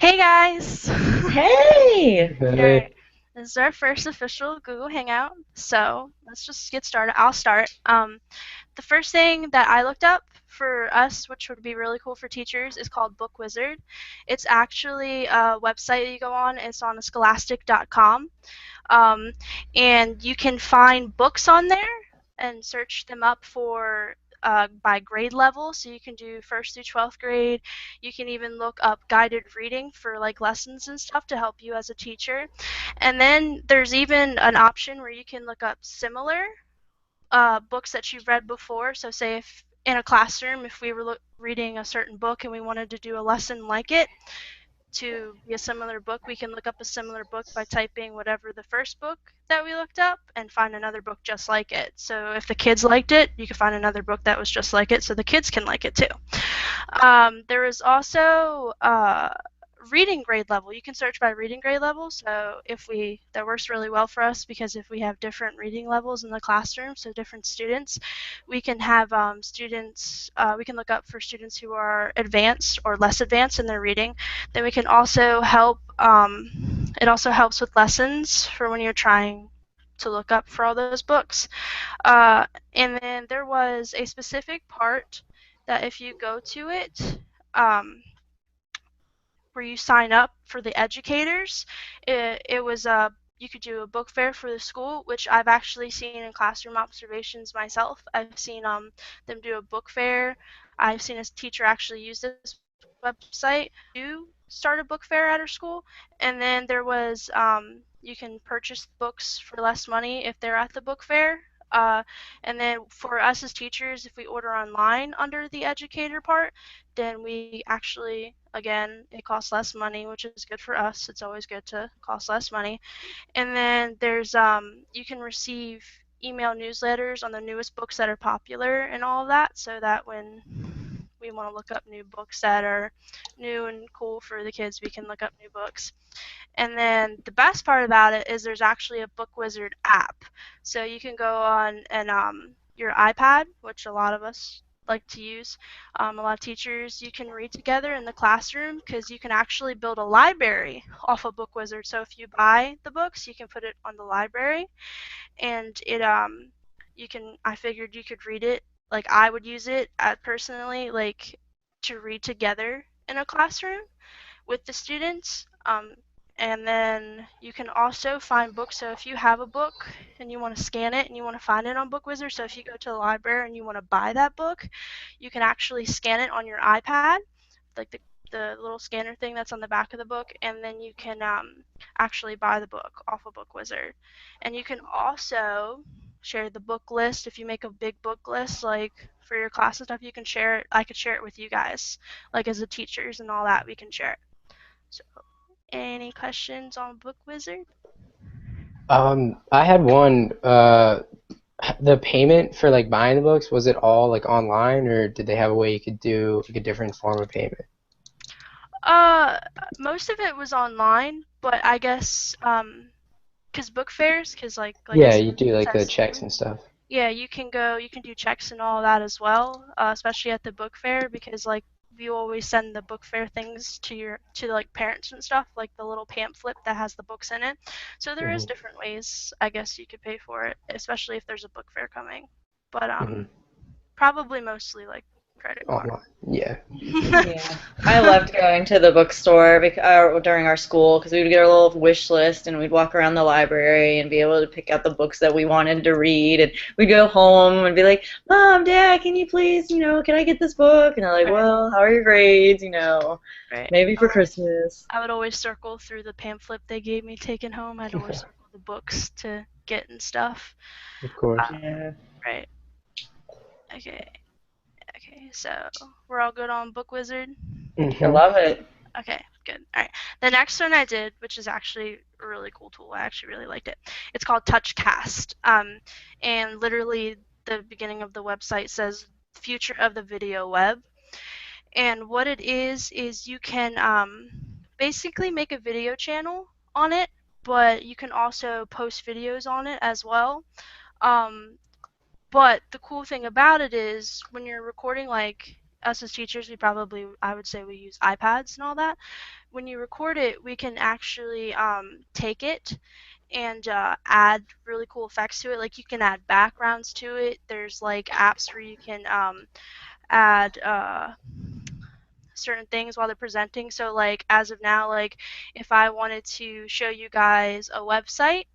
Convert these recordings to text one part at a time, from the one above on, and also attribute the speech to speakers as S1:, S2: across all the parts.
S1: Hey guys!
S2: Hey!
S1: Here,
S3: Hey.
S1: this is our first official Google Hangout, so let's just get started. I'll start. The first thing that I looked up for us, which would be really cool for teachers, is called Book Wizard. It's actually a website you go on. It's on scholastic.com, um, and you can find books on there and search them up for by grade level. So you can do first through 12th grade. You can even look up guided reading for like lessons and stuff to help you as a teacher. And then there's even an option where you can look up similar books that you've read before. So say if in a classroom, if we were reading a certain book and we wanted to do a lesson like it, to be a similar book, we can look up a similar book by typing whatever the first book that we looked up and find another book just like it. So if the kids liked it, you can find another book that was just like it so the kids can like it too. There is also reading grade level. You can search by reading grade level. So that works really well for us because if we have different reading levels in the classroom, so different students, we can have we can look up for students who are advanced or less advanced in their reading. Then we can also help, it also helps with lessons for when you're trying to look up for all those books. And then there was a specific part that if you go to it, um, where you sign up for the educators, it was you could do a book fair for the school, which I've actually seen in classroom observations myself. I've seen them do a book fair. I've seen a teacher actually use this website to start a book fair at her school. And then there was you can purchase books for less money if they're at the book fair. Uh, and then for us as teachers, if we order online under the educator part, then we actually, again, it costs less money, which is good for us. It's always good to cost less money. And then there's you can receive email newsletters on the newest books that are popular and all of that, so that when we want to look up new books that are new and cool for the kids, we can look up new books. And then the best part about it is there's actually a Book Wizard app. So you can go on and your iPad, which a lot of us like to use, a lot of teachers, you can read together in the classroom because you can actually build a library off of Book Wizard. So if you buy the books, you can put it on the library, and you can. I figured you could read it. Like I would use it personally, like to read together in a classroom with the students. And then you can also find books. So if you have a book and you want to scan it and you want to find it on BookWizard, so if you go to the library and you want to buy that book, you can actually scan it on your iPad, like the little scanner thing that's on the back of the book, and then you can actually buy the book off of BookWizard. And you can also share the book list. If you make a big book list, like for your class and stuff, you can share it. I could share it with you guys, like as the teachers and all that. We can share it. So, any questions on Book Wizard?
S3: I had one. The payment for like buying the books, was it all like online, or did they have a way you could do like a different form of payment?
S1: Uh, Most of it was online, but I guess cause book fairs, cause like I
S3: Yeah,
S1: said,
S3: you do like the
S1: says
S3: checks and stuff.
S1: yeah, you can do checks and all that as well, especially at the book fair because like we always send the book fair things to like parents and stuff, like the little pamphlet that has the books in it. So there is
S3: Hmm.
S1: different ways I guess you could pay for it, especially if there's a book fair coming. But
S3: Hmm.
S1: probably mostly like credit card.
S3: Online. Yeah.
S2: Yeah, I loved going to the bookstore during our school because we would get our little wish list and we'd walk around the library and be able to pick out the books that we wanted to read. And we'd go home and be like, Mom, Dad, can you please, can I get this book? And they're like,
S1: Right,
S2: well, how are your grades?
S1: right.
S2: Maybe for Christmas.
S1: I would always circle through the pamphlet they gave me taken home. I'd always circle the books to get and stuff.
S3: Of course.
S2: Yeah.
S1: Right. Okay. Okay. So we're all good on Book Wizard.
S2: I
S3: Hmm.
S2: love it.
S1: Okay. Good. All right. The next one I did, which is actually a really cool tool. I actually really liked it. It's called TouchCast. And literally the beginning of the website says future of the video web. And what it is you can basically make a video channel on it, but you can also post videos on it as well. Um, but the cool thing about it is when you're recording like us as teachers, I would say we use iPads and all that. When you record it, we can actually take it and add really cool effects to it. Like you can add backgrounds to it. There's like apps where you can add certain things while they're presenting. So like as of now, like if I wanted to show you guys a website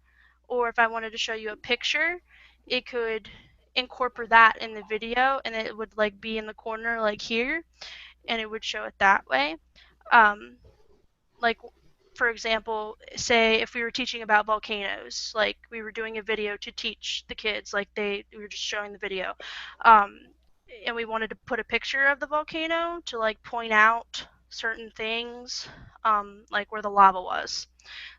S1: or if I wanted to show you a picture, it could incorporate that in the video and it would like be in the corner like here and it would show it that way. Um, like for example, say if we were teaching about volcanoes, like we were doing a video to teach the kids, like we were just showing the video, um, and we wanted to put a picture of the volcano to like point out certain things, like where the lava was.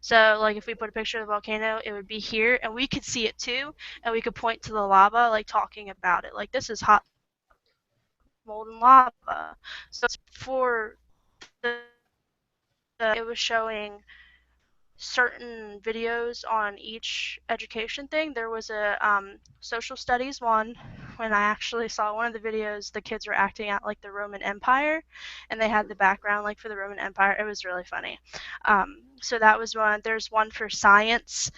S1: So like if we put a picture of the volcano, it would be here, and we could see it too, and we could point to the lava, like talking about it, like this is hot molten lava. So for it was showing certain videos on each education thing. There was a social studies one when I actually saw one of the videos. The kids were acting out like the Roman Empire, and they had the background like for the Roman Empire. It was really funny. So that was one. There's one for science.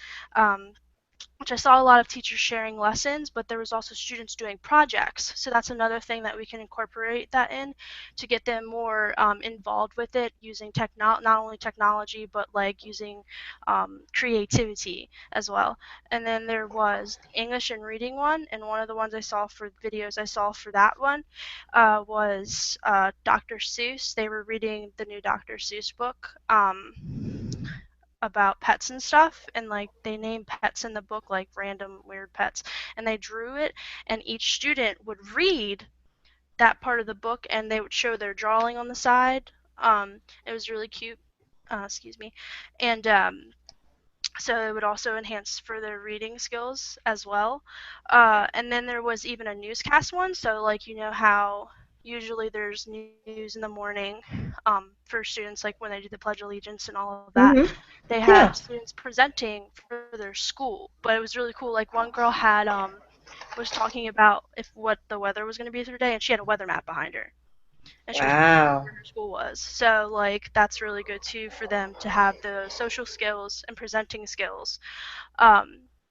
S1: Which I saw a lot of teachers sharing lessons, but there was also students doing projects. So that's another thing that we can incorporate that in to get them more involved with it using not only technology, but like using creativity as well. And then there was the English and reading one, and one of the ones I saw for videos I saw for that one was Dr. Seuss. They were reading the new Dr. Seuss book. About pets and stuff, and like they named pets in the book like random weird pets, and they drew it, and each student would read that part of the book and they would show their drawing on the side. It was really cute. Excuse me. And so it would also enhance further reading skills as well. And then there was even a newscast one. So like you know how usually there's news in the morning for students like when they do the Pledge of Allegiance and all of that.
S2: Hmm.
S1: They
S2: Yeah.
S1: had students presenting for their school, but it was really cool. Like one girl had was talking about if what the weather was going to be for today, and she had a weather map behind her, and she was
S2: Wow.
S1: where her school was. So like that's really good too for them to have the social skills and presenting skills.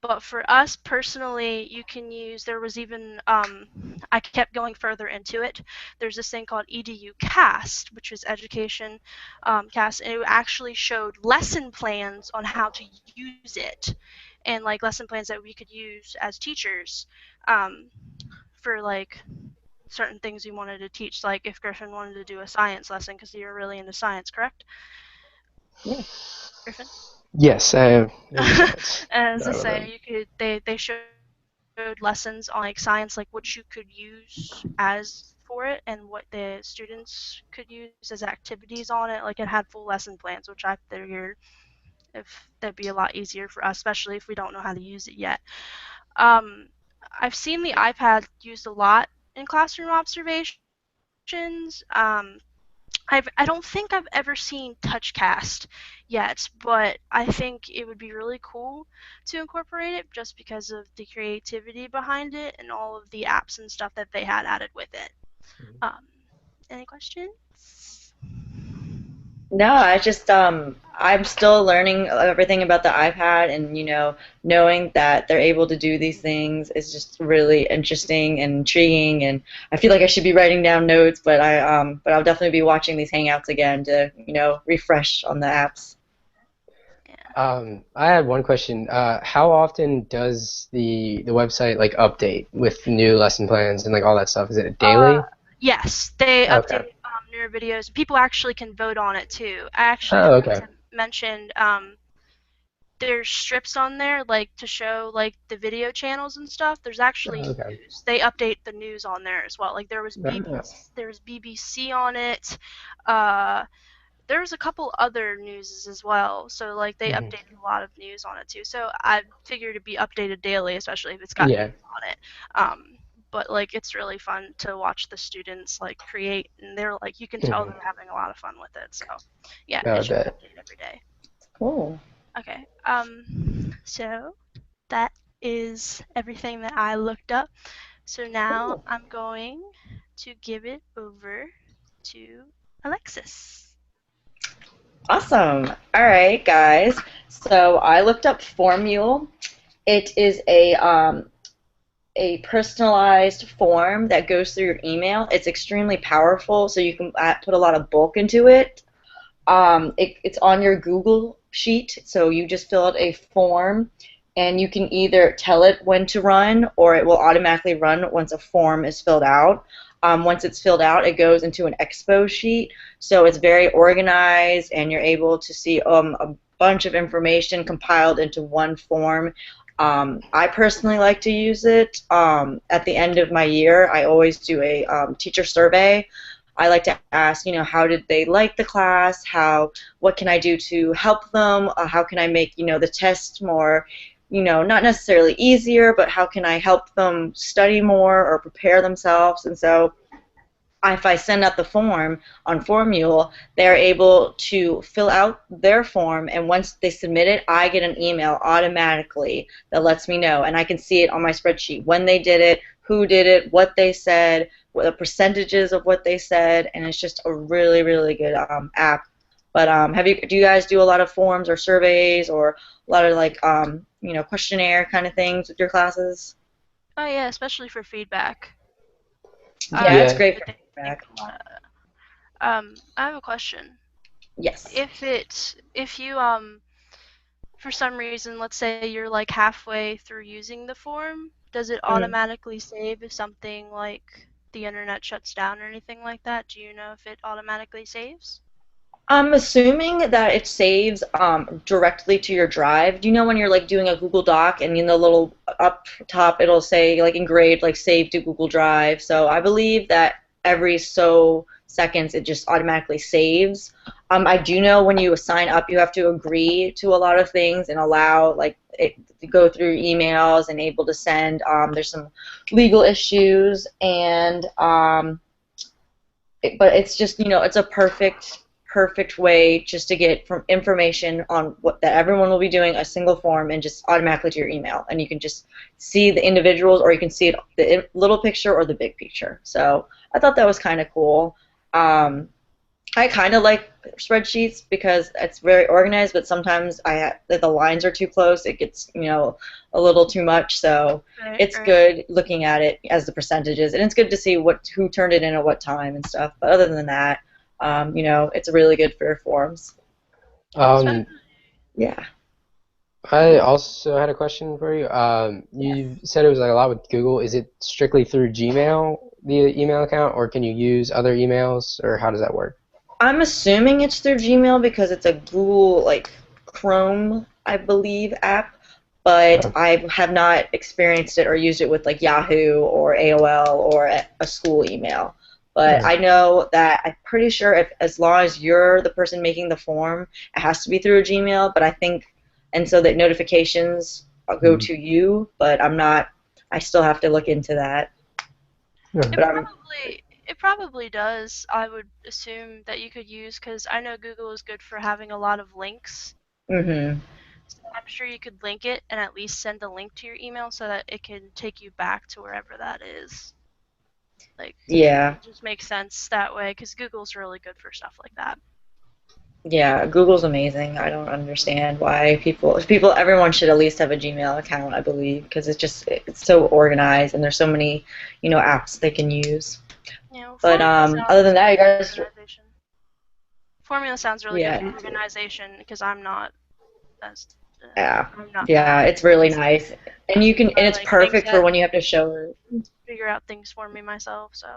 S1: But for us personally, you can use, there was even, I kept going further into it. There's this thing called EDU Cast, which was education cast, and it actually showed lesson plans on how to use it, and like lesson plans that we could use as teachers um, for like certain things we wanted to teach. Like if Griffin wanted to do a science lesson, because you're really into science, correct,
S3: Yeah.
S1: Griffin?
S3: Yes, I am into science.
S1: As
S3: I
S1: I
S3: love
S1: say,
S3: it.
S1: they showed lessons on like science, like what you could use as for it and what the students could use as activities on it. Like it had full lesson plans, which I figured if that'd be a lot easier for us, especially if we don't know how to use it yet. Um, I've seen the iPad used a lot in classroom observations. Um, I don't think I've ever seen TouchCast yet, but I think it would be really cool to incorporate it just because of the creativity behind it and all of the apps and stuff that they had added with it. Um, any questions?
S2: No, I just I'm still learning everything about the iPad, and knowing that they're able to do these things is just really interesting and intriguing, and I feel like I should be writing down notes, but I'll definitely be watching these hangouts again to refresh on the apps.
S1: Yeah.
S3: I had one question. How often does the website like update with new lesson plans and like all that stuff? Is it
S1: Uh,
S3: daily?
S1: yes, they
S3: Okay.
S1: update newer videos. People actually can vote on it too. I actually
S3: Oh,
S1: forgot
S3: okay.
S1: to mention there's strips on there like to show like the video channels and stuff. There's actually
S3: Oh, okay.
S1: news. They update the news on there as well. Like
S3: Oh,
S1: There was BBC on it. Uh, there was a couple other newses as well. So like they
S3: mhm.
S1: updated a lot of news on it too. So I figured it'd be updated daily, especially if it's got
S3: Yeah.
S1: news on it. But like it's really fun to watch the students like create, and they're like you can tell
S3: Mhm.
S1: they're having a lot of fun with it. So yeah,
S3: Oh, I
S1: it should
S3: bet.
S1: update every day.
S2: Cool.
S1: Okay. So that is everything that I looked up. So now
S2: Cool.
S1: I'm going to give it over to Alexis.
S2: Awesome. All right, guys. So I looked up Formule. It is a personalized form that goes through your email. It's extremely powerful, so you can put a lot of bulk into it. It's on your Google sheet, so you just fill out a form, and you can either tell it when to run, or it will automatically run once a form is filled out. Once it's filled out, it goes into an expo sheet, so it's very organized, and you're able to see a bunch of information compiled into one form. I personally like to use it. At the end of my year, I always do a teacher survey. I like to ask, how did they like the class? What can I do to help them? How can I make, the test more, not necessarily easier, but how can I help them study more or prepare themselves? And so if I send out the form on Formule, they're able to fill out their form, and once they submit it, I get an email automatically that lets me know, and I can see it on my spreadsheet when they did it, who did it, what they said, what the percentages of what they said, and it's just a really, really good app. But do you guys do a lot of forms or surveys or a lot of like questionnaire kind of things with your classes?
S1: Oh yeah, especially for feedback.
S2: Yeah, it's
S1: I
S3: Yeah.
S2: great
S1: would
S2: for
S1: think
S2: feedback.
S1: a lot. I have a question.
S2: Yes.
S1: If you for some reason, let's say you're like halfway through using the form, does it
S2: Mm.
S1: automatically save if something like the internet shuts down or anything like that? Do you know if it automatically saves?
S2: I'm assuming that it saves directly to your drive. Do you know when you're like doing a Google Doc and in the little up top it'll say like engraved like save to Google Drive. So I believe that every so seconds it just automatically saves. I do know when you sign up you have to agree to a lot of things and allow like it to go through emails and able to send. There's some legal issues and but it's just it's a perfect way just to get from information on what that everyone will be doing a single form and just automatically to your email, and you can just see the individuals or you can see it, the little picture or the big picture. So I thought that was kind of cool. I kind of like spreadsheets because it's very organized, but sometimes the lines are too close. It gets a little too much. So
S1: Right,
S2: it's
S1: right.
S2: good looking at it as the percentages, and it's good to see who turned it in at what time and stuff. But other than that, it's really good for forms.
S3: Um,
S1: Especially,
S2: Yeah.
S3: I also had a question for you. You said it was like a lot with Google. Is it strictly through Gmail, the email account, or can you use other emails, or how does that work?
S2: I'm assuming it's through Gmail because it's a Google like Chrome, I believe, app, but
S3: Oh,
S2: I have not experienced it or used it with like Yahoo or AOL or a school email. But
S3: oh,
S2: I know that I'm pretty sure if as long as you're the person making the form, it has to be through a Gmail. But I think, and so that notifications go
S3: hmm.
S2: to you. But I'm not. I still have to look into that.
S3: Yeah.
S2: But I'm.
S1: it probably does. I would assume that you could use because I know Google is good for having a lot of links.
S2: Mhm.
S1: So I'm sure you could link it and at least send a link to your email so that it can take you back to wherever that is. Like,
S2: Yeah.
S1: it just makes sense that way because Google's really good for stuff like that.
S2: Yeah, Google's amazing. I don't understand why everyone should at least have a Gmail account, I believe, because it's so organized and there's so many, apps they can use. But
S1: Formula
S2: other than
S1: sounds
S2: that,
S1: good
S2: you
S1: for
S2: guys,
S1: organization. Formula sounds really good
S2: yeah,
S1: for organization because as
S2: yeah,
S1: I'm not
S2: yeah,
S1: that.
S2: it's really nice, and
S1: I
S2: it's
S1: like things
S2: perfect for
S1: that
S2: when you have to show it.
S1: figure out things for me myself, so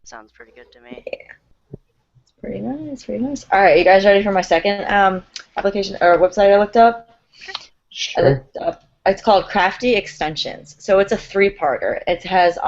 S1: it sounds pretty good to me.
S2: Yeah, pretty nice, pretty nice. All right, you guys ready for my second application or website I looked up?
S1: Sure.
S2: I
S3: Sure.
S2: looked up. It's called Crafty Extensions. So it's a three-parter. It has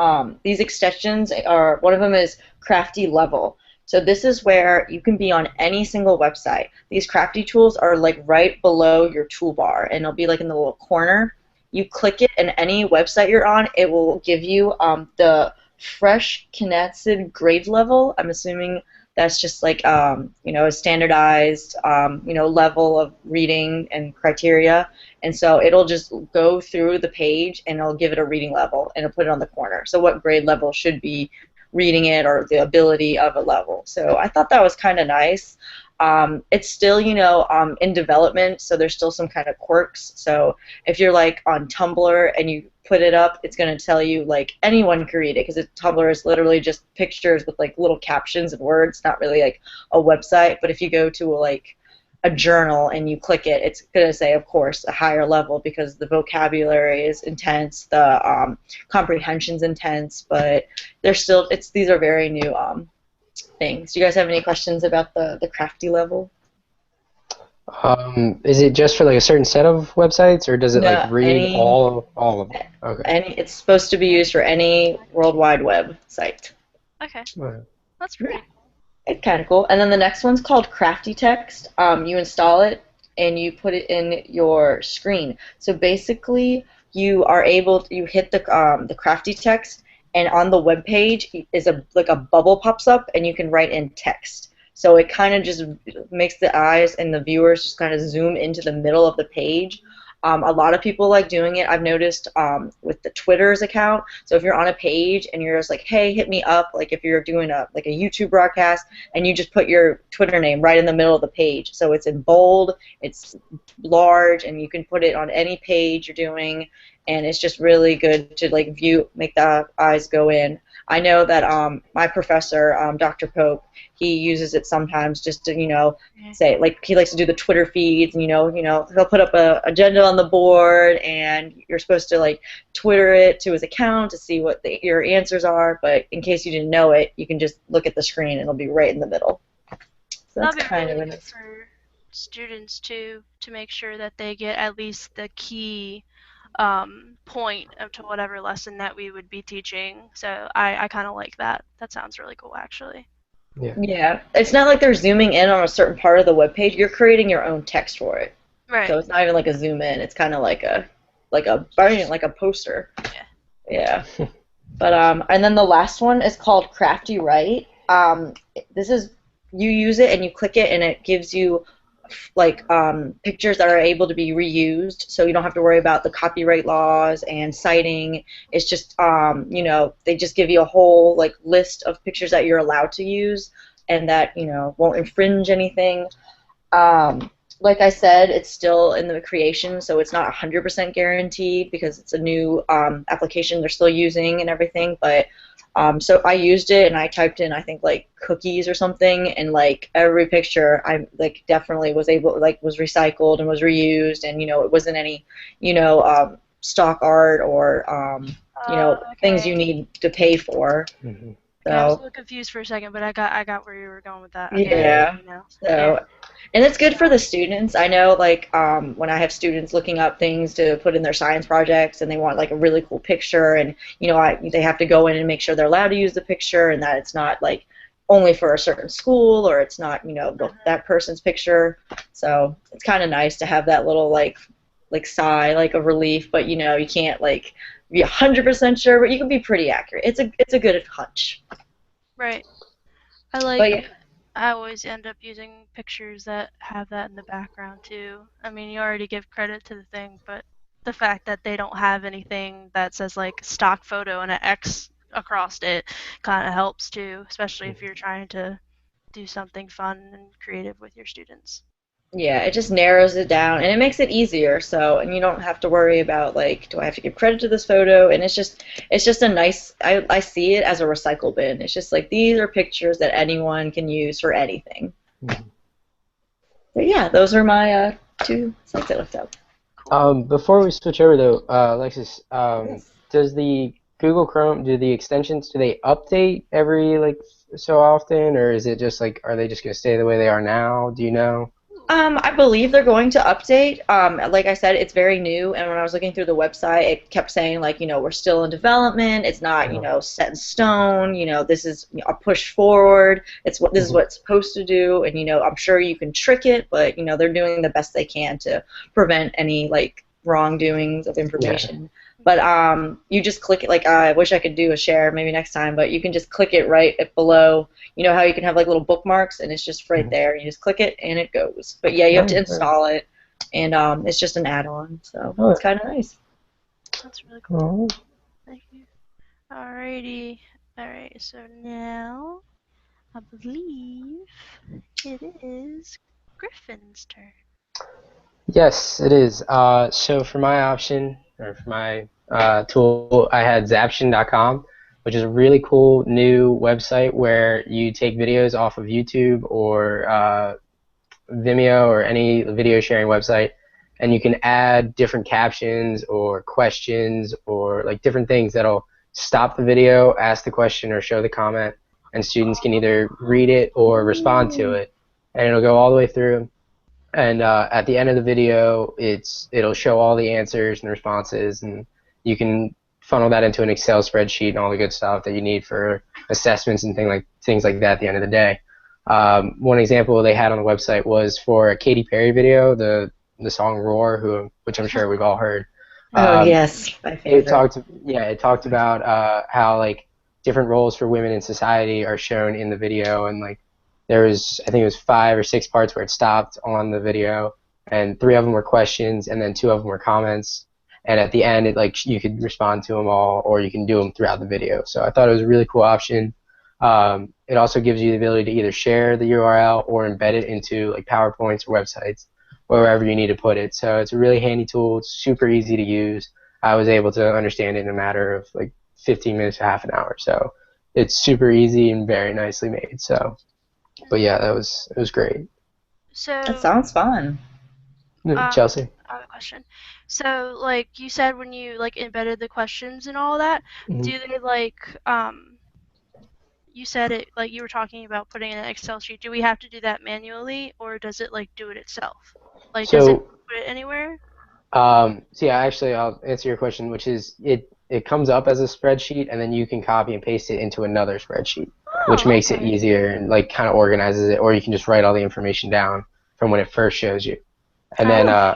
S2: these extensions are one of them is Crafty Level. So this is where you can be on any single website. These crafty tools are like right below your toolbar, and it'll be like in the little corner. You click it, and any website you're on, it will give you the fresh connected grade level. I'm assuming that's just like a standardized level of reading and criteria, and so it'll just go through the page and it'll give it a reading level and it'll put it on the corner. So what grade level should be reading it or the ability of a level. So I thought that was kind of nice. It's still, in development, so there's still some kind of quirks. So if you're like on Tumblr and you put it up, it's going to tell you like anyone can read it because Tumblr is literally just pictures with like little captions and words, not really like a website. But if you go to a journal and you click it, it's going to say, of course, a higher level because the vocabulary is intense, the comprehension's intense, but they're still, these are very new things. Do you guys have any questions about the crafty level?
S3: Is it just for like a certain set of websites, or does it like
S2: No,
S3: read all of them? Okay.
S2: it's supposed to be used for any World Wide Web site.
S1: Okay,
S3: Alright.
S1: that's
S2: Yeah.
S1: pretty cool.
S2: It's kind of cool. And then the next one's called Crafty Text. You install it and you put it in your screen. So basically, you hit the Crafty Text, and on the web page is a bubble pops up, and you can write in text. So it kind of just makes the eyes and the viewers just kind of zoom into the middle of the page. A lot of people like doing it. I've noticed with the Twitter's account. So if you're on a page and you're just like, hey, hit me up, like if you're doing a YouTube broadcast, and you just put your Twitter name right in the middle of the page. So it's in bold, it's large, and you can put it on any page you're doing, and it's just really good to like make the eyes go in. I know that my professor, Dr. Pope, he uses it sometimes just to, say, like he likes to do the Twitter feeds, and he'll put up a agenda on the board, and you're supposed to like Twitter it to his account to see what your answers are. But in case you didn't know it, you can just look at the screen and it'll be right in the middle. So that's
S1: That'll be
S2: kind of
S1: really
S2: a
S1: good
S2: nice.
S1: for students too, to make sure that they get at least the key point of to whatever lesson that we would be teaching. So I kind of like that. That sounds really cool, actually.
S3: Yeah.
S2: Yeah, it's not like they're zooming in on a certain part of the web page. You're creating your own text for it.
S1: Right.
S2: So it's not even like a zoom in. It's kind of like a poster.
S1: Yeah.
S2: Yeah. But and then the last one is called Crafty Write. This is you use it and you click it and it gives you like pictures that are able to be reused, so you don't have to worry about the copyright laws and citing. It's just they just give you a whole like list of pictures that you're allowed to use and that won't infringe anything. Like I said, it's still in the creation, so it's not 100% guaranteed because it's a new application they're still using and everything. But so I used it and I typed in I think like cookies or something, and like every picture I like definitely was was recycled and was reused, and it wasn't any stock art or things you
S1: Okay.
S2: need to pay for.
S3: Hmm.
S1: Okay, I was a
S2: So
S1: little confused for a second, but I got where you were going with that. Okay, I
S2: yeah.
S1: see now. Yeah.
S2: So, and it's good for the students. I know, like, when I have students looking up things to put in their science projects, and they want like a really cool picture, and they have to go in and make sure they're allowed to use the picture, and that it's not like only for a certain school, or it's not that person's picture. So it's kind of nice to have that little like sigh, like a relief, but you can't like be 100% sure, but you can be pretty accurate. It's a good hunch.
S1: Right. I
S2: But
S1: like.
S2: yeah.
S1: I always end up using pictures that have that in the background too. I mean, you already give credit to the thing, but the fact that they don't have anything that says like stock photo and an X across it kind of helps too, especially if you're trying to do something fun and creative with your students.
S2: Yeah, it just narrows it down and it makes it easier. So, and you don't have to worry about like, do I have to give credit to this photo? And it's just a nice. I see it as a recycle bin. It's just like these are pictures that anyone can use for anything. But yeah, those are my two sites I looked up.
S1: Cool.
S3: Before we switch over though, Alexis,
S2: Yes.
S3: does the Google Chrome, do the extensions, do they update every like so often, or is it just like, are they just gonna stay the way they are now? Do you know?
S2: I believe they're going to update. Like I said, it's very new, and when I was looking through the website, it kept saying like, we're still in development. It's not,
S3: Uh,
S2: set in stone. This is a push forward. This is
S3: mhm.
S2: what it's supposed to do, and I'm sure you can trick it, but they're doing the best they can to prevent any like wrongdoings of
S3: Yeah.
S2: information. But you just click it. Like I wish I could do a share maybe next time, but you can just click it right below. You know how you can have like little bookmarks and it's just right
S3: Mhm.
S2: there. You just click it and it goes. But yeah, you have to
S3: Oh, right.
S2: install it, and it's just an add-on, so
S3: Oh,
S2: it's kind of nice.
S1: That's really cool.
S3: oh,
S1: Thank you. Alrighty. Alright, so now I believe it is Griffin's turn.
S3: Yes, it is. So for my option, or for my tool, I had Zaption.com, which is a really cool new website where you take videos off of YouTube or Vimeo or any video sharing website, and you can add different captions or questions or like different things that'll stop the video, ask the question, or show the comment, and students can either read it or respond to it, and it'll go all the way through. And at the end of the video, it'll show all the answers and responses, and you can funnel that into an Excel spreadsheet and all the good stuff that you need for assessments and things like that at the end of the day. One example they had on the website was for a Katy Perry video, the song "Roar," which I'm sure we've all heard.
S2: Oh,
S3: Um,
S2: yes, my
S3: it
S2: favorite.
S3: talked, yeah, it talked about how like different roles for women in society are shown in the video, and like there was, I think it was 5 or 6 parts where it stopped on the video, and 3 of them were questions, and then 2 of them were comments. And at the end, it like you could respond to them all, or you can do them throughout the video. So I thought it was a really cool option. It also gives you the ability to either share the URL or embed it into like PowerPoints or websites, or wherever you need to put it. So it's a really handy tool. It's super easy to use. I was able to understand it in a matter of like 15 minutes to half an hour. So it's super easy and very nicely made. So, but yeah, it was great.
S2: That
S1: So,
S2: sounds fun.
S3: Chelsea.
S1: I have a question. So, like you said, when you like embedded the questions and all that,
S3: Mhm.
S1: do they you said it like you were talking about putting in an Excel sheet. Do we have to do that manually, or does it like do it itself? Like, does it
S3: So
S1: put it anywhere?
S3: So yeah, actually, I'll answer your question, which is it comes up as a spreadsheet, and then you can copy and paste it into another spreadsheet, which
S1: Oh,
S3: makes it
S1: okay.
S3: easier and like kind of organizes it, or you can just write all the information down from when it first shows you. And then
S2: Oh,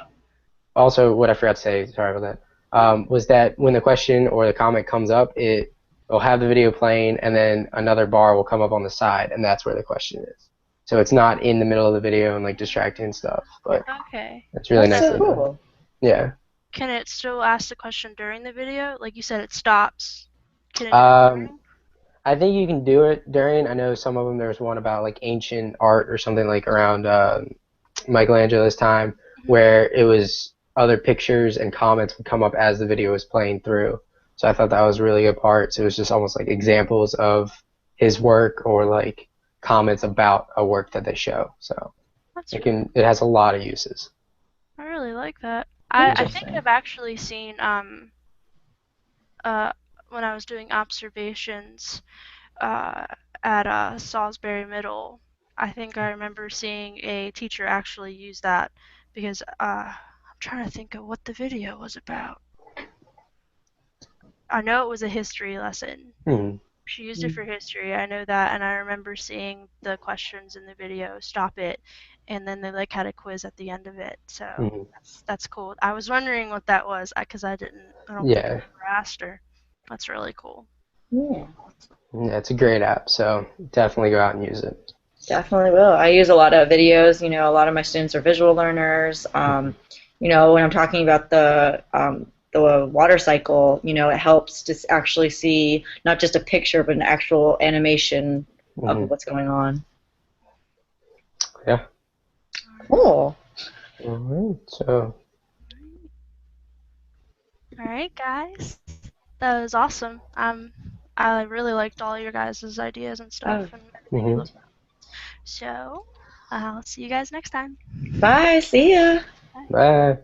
S3: also, what I forgot to say, sorry about that, was that when the question or the comment comes up, will have the video playing, and then another bar will come up on the side, and that's where the question is. So it's not in the middle of the video and like distracting stuff, but
S1: Okay.
S3: it's really
S2: that's so
S1: So,
S3: nicely done.
S2: cool.
S3: Yeah.
S1: can it still ask the question during the video? Like you said, it stops. Can it do it
S3: Um,
S1: during?
S3: I think you can do it during. I know some of them. There's one about like ancient art or something like around Michelangelo's time,
S1: Mhm.
S3: where it was other pictures and comments would come up as the video was playing through. So I thought that was a really good part. So it was just almost like examples of his work or like comments about a work that they show. So
S1: That's
S3: it has a lot of uses.
S1: I really like that. I think
S2: Interesting.
S1: I've actually seen uh when I was doing observations uh at Salisbury Middle. I think I remember seeing a teacher actually use that because I'm trying to think of what the video was about. I know it was a history lesson.
S3: Hmm.
S1: She used it for history. I know that, and I remember seeing the questions in the video, stop it, and then they like had a quiz at the end of it. So
S3: Hmm.
S1: that's cool. I was wondering what that was because I don't think I
S3: Yeah.
S1: ever asked her. That's really cool.
S2: Yeah,
S3: Yeah, it's a great app. So definitely go out and use it.
S2: definitely will. I use a lot of videos. A lot of my students are visual learners.
S3: Hmm.
S2: When I'm talking about the water cycle, it helps to actually see not just a picture, but an actual animation of
S3: Hmm.
S2: what's going on.
S3: Yeah.
S2: Cool.
S3: All right. So.
S1: All right, guys, that was awesome. I really liked all your guys' ideas and
S2: Oh,
S1: stuff and everything you
S3: Hmm.
S1: looked up. So I'll see you guys next time.
S2: bye. See ya.
S1: Bye.
S3: Bye.